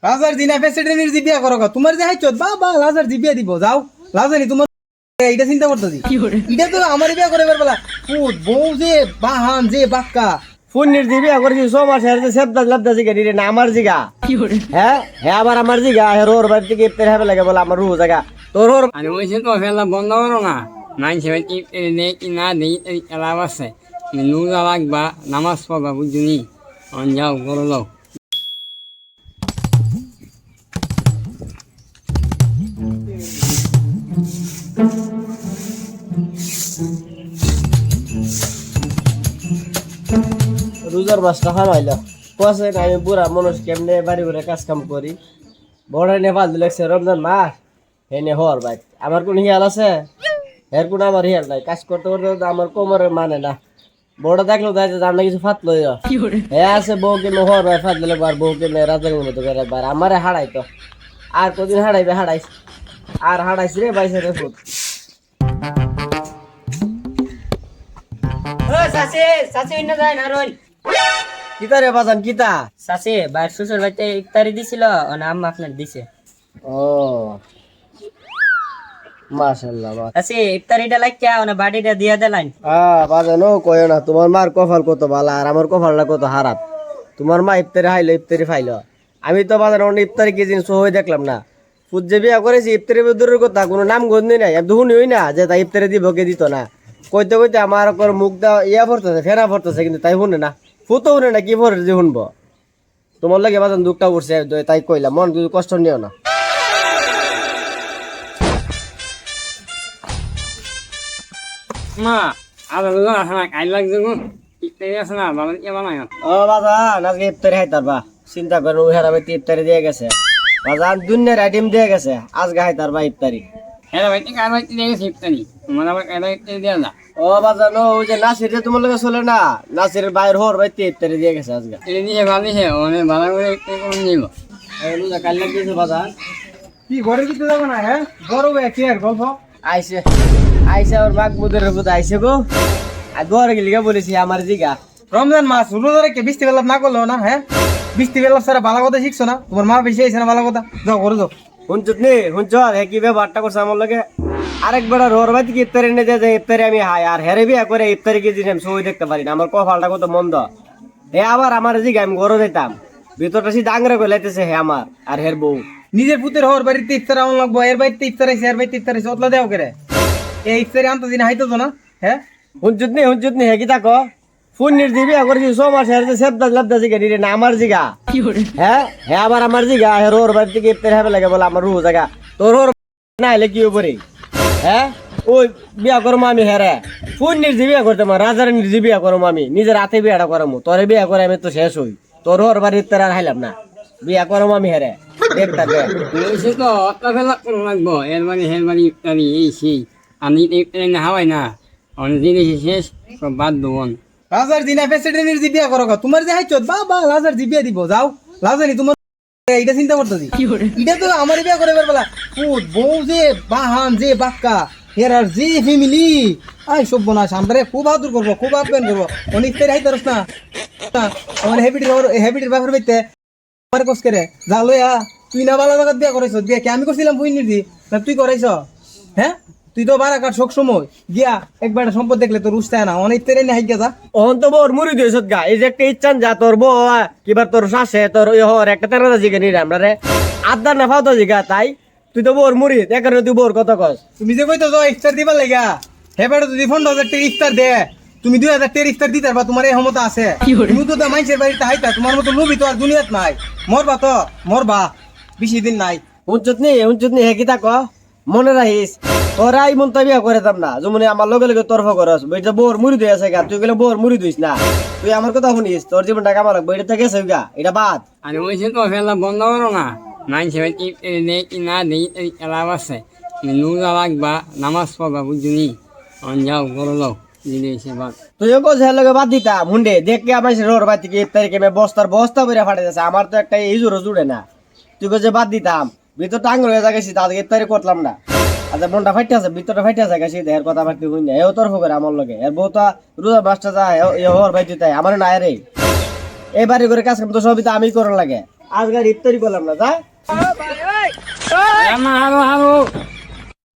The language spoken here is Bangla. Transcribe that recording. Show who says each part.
Speaker 1: রাজার দিনা প্রেসিডেন্টের জি বিয়া করো তোমার যে হাইচত বাবা রাজার জি বিয়া দিব যাও রাজানি তোমার এইটা চিন্তা করতেছি এটা তো আমার বিয়া করে বেলা ফুট বউ যে বাহান যে বাক্কা
Speaker 2: ফুন্নির দিবি করেছি 6 মাস হেরে সেবদা লাবদা জিগা দিরে না আমার জিগা হ্যাঁ হ্যাঁ আবার আমার জিগা হেরোর বাড়ি থেকে ইফতার হবে লাগে বলে আমার রু জায়গা তোর ওর
Speaker 3: আর ওই সে তো ফেলা বন্ধ করো না মাইন সবাই কি নেই কি না নেই এলাম আছে নুরা লাগবা নামাজ পড়বা বুঝুনি যাও করো যাও
Speaker 2: রোজার মাসটা হামাইলো কোসে না আমি বুড়া মানুষ কেমনে বাড়ি ঘুরে কাজ কাম করি বড় নেপাল লাগছে রমজান মাস হেনে হর ভাই আমার কোন হিয়াল আছে এর কোন আমার হিয়াল নাই কাজ করতে করতে তো আমার কোমরে মানে না বড় দেখলো তাই যে আমরা কিছু ফাত লই হে আছে বউ কে হর ভাই ফাত দিলে বার বউ কে রাজার মতো করে বার আমারে হাড়াই তো আর কদিন হাড়াইবে হাড়াইস আর হাড়াইস রে বাইসে রে ফুট
Speaker 4: ও সাসে সাসে ইন্না যায় না রোল
Speaker 2: কিতা রে বাজান কিতা
Speaker 4: সাসে বাইর শ্বশুর বাড়িতে ইফতারি দিছিল ও নাম আপনার দিছে
Speaker 2: ও মাশাআল্লাহ
Speaker 4: সাসে ইফতারিটা লাগিয়া ওনা বাড়িটা দিয়া দিলেন
Speaker 2: বাজানো কয় না তোমার মার কপাল কত ভালো আর আমার কপালটা কত খারাপ তোমার মা ইফতারি খাইলো ইফতারি ফাইলো আমি তো বাজানো ইফতারি কি জিনিস হয়ে দেখলাম না ফুট যে বিয়া করেছি ইফতারি দূরের কথা কোনো নাম গন্ধই নাই আমি তো শুনিই না যে তাই ইফতারি দিব কে দিত না কইতে কইতে আমার মুখ দা ইয়া পড়তেছে ফেরা পড়তেছে কিন্তু তাই শুনে না ফুতো শুনে না কি পড়ে যে শুনবো তোমার লাগে বাজান দুঃখটা উঠছে তাই কইলাম মন কিছু কষ্ট নিও না
Speaker 3: মা আর আছে না কাই লাগছে গো ইত্যাদি আছে না ভালো কি বানায়
Speaker 2: ও বাজান আজকে ইফতারি খাইতার বা চিন্তা করো হেরা ভাই ইফতারি দিয়ে গেছে বাজান দুনিয়ার আইটেম দিয়ে গেছে আজকে খাইতার বা ইফতারি
Speaker 3: হ্যাঁ ভাই কার ভাই দিয়ে গেছে ইত্যাদি তোমার আবার কাই ভাই ইত্যাদি দেওয়া না
Speaker 2: ও বাজান ওই যে নাসির যে তোমার লগে চলে না নাসিরের বাইর হর ভাই ইফতারি দিয়ে গেছে আজকে
Speaker 3: এটা দিয়ে ভালো দিছে অনেক ভালো করে ইত্যাদি করে নিব
Speaker 2: কাল লাগিয়েছে বাজান
Speaker 1: কি ঘরে দিতে যাবো না হ্যাঁ বড় কি আর গল্প
Speaker 2: আইসে আইসে ওর মাক বুদের বুদ আইসে গো আর ঘরে গেলি বলেছি আমার জিগা
Speaker 1: রমজান মাস রোজারে কে বৃষ্টি বেলা না করলো না হ্যাঁ বৃষ্টি বেলা সারা ভালো কথা শিখছো না তোমার মা বেশি আইছে না ভালো কথা যাও ঘরে যাও
Speaker 2: শুনছত নি শুনছ হে কি ব্যাপারটা করছে আমার লগে আরেকবার রোর ভাই থেকে ইফতারি নিয়ে যায় ইফতারি আমি হাই আর হেরে বিয়া করে ইফতারি কি জিনিস আমি সই দেখতে পারি না আমার কপালটা কত মন্দ হে আবার আমার জিগা আমি ঘরে যেতাম ভিতরটা সিধা আংরে গলাইতেছে হে আমার আর হের বউ
Speaker 1: নিজের পুতের হওয়ার বাড়িতে ইফতার আউন লাগবো এর বাড়িতে ইফতার আইছে এর বাড়িতে ইফতার আইছে অতলা দেও করে এই ইফতারি আনতে দিন হাইতো তো না হ্যাঁ
Speaker 2: শুনছত নি হে কি তাকো ফোন নির দিবি করেছি 6 মাস হেরে সেবদা লাবদা জিগা দিরে না আমার জিগা হ্যাঁ হে আবার আমার জিগা হে রোর বাড়ি থেকে ইফতারি হবে লাগে বলে আমার রু জায়গা তোর ওর না হলে কি উপরে হ্যাঁ ওই বিয়া করবো আমি হেরে ফোন নির বিয়া করতে মা রাজার নির বিয়া করবো আমি নিজের হাতে বিয়াটা করবো তোরে বিয়া করে আমি তো শেষ হই তোর ওর বাড়ি ইফতার আর হাইলাম না বিয়া করবো আমি হেরে দেখতা দে
Speaker 3: সে তো অতলা ফেলা করো লাগবো এর বাড়ি হের বাড়ি ইত্যাদি এই সেই আমি ইত্যাদি না হাওয়াই না অনেক জিনিস শেষ সব বাদ দেবন
Speaker 1: রাজার দিনা প্রেসিডেন্টের জি বিয়া করো তোমার যে হাইচত বাবা রাজার জি বিয়া দিব যাও রাজানি তোমার এইটা চিন্তা করতেছি এটা তো আমার বিয়া করে বেলা ফুট বউ যে বাহান যে বাক্কা এর আর যে ফ্যামিলি আই সব বোনা সামনে খুব আদর করবো খুব আপ্যায়ন করবো অনেক তেরে হাই তরস না আমার হেবিটির ব্যাপার বাইতে আমার কস করে যা লইয়া তুই না বালা জায়গা বিয়া করাইছ বিয়া কি আমি করছিলাম বুঝ নিদি না তুই করাইছ হ্যাঁ তুই তো বারাকার শোক সময় গিয়া একবার সম্পদ দেখলে তোর উস্তায় না অনেক তেরে না হাইগা যা
Speaker 2: অহন তো বউর মুড়ি দিয়েছ গা এই যে একটা ইচ্ছান যা তোর বউ কিবার তোর শাসে তোর ওই হর একটা তেরোটা জিগে নিরে আমরা রে আদার না ফাও তো জিগা তাই তুই তো বউর মুড়ি দেখার তুই বউর কত কস
Speaker 1: তুমি যে কইতো ইফতার দিবার লাগা হেবারে যদি 15,000 টাকা ইফতার দে তুমি 2,000 টাকা ইফতার দিতে পারবা তোমার এই ক্ষমতা আছে তুমি তো মাইন্সের বাড়িতে হাইতা তোমার মতো লোভী তো আর দুনিয়াত নাই মরবা তো মরবা বেশি দিন নাই
Speaker 2: হুঁচুত নি হে কি তাক মনে রাখিস তোরা এই মন বিয়া করে দাম না যেমন আমার লগে লগে তরফ করস বইটা বউর মুড়ি দিয়ে আছে গা তুই গেলে বউর মুড়ি দিস না তুই আমার কথা শুনিস তোর জীবনটা কামা লাগবে এটা থেকে গেছে গা এটা বাদ
Speaker 3: আর ওই সে তো ফেলা বন্ধ করো না মাইন সবাই কি নেই কি না নেই এলাম আছে নুরা লাগবা নামাজ পড়বা বুঝুনি যাও করো যাও জিনিস বাদ
Speaker 2: তুইও কোচ হের লগে বাদ দিতাম হুন্ডে দেখকে আমার রোর বাড়ি থেকে ইফতারিকে বস্তার বস্তা বইরা ফাটে যাচ্ছে আমার তো একটা এই জোরও জুড়ে না তুই কোচে বাদ দিতাম ভিতর টাঙ্গ হয়ে যাগেছি তাদেরকে ইফতারি করলাম না আচ্ছা মনটা ফাইটে আছে ভিতরটা ফাইটে আছে গেছি এর কথা বাড়তে হই না এও তরফ করে আমার লগে এর বউ তো রোজা মাসটা যায় ওর বাড়িতে তাই আমার না রে এই বাড়ি করে কাজ কাম তো সবই তো আমি করার লাগে আজকাল ইফতারি করলাম না যা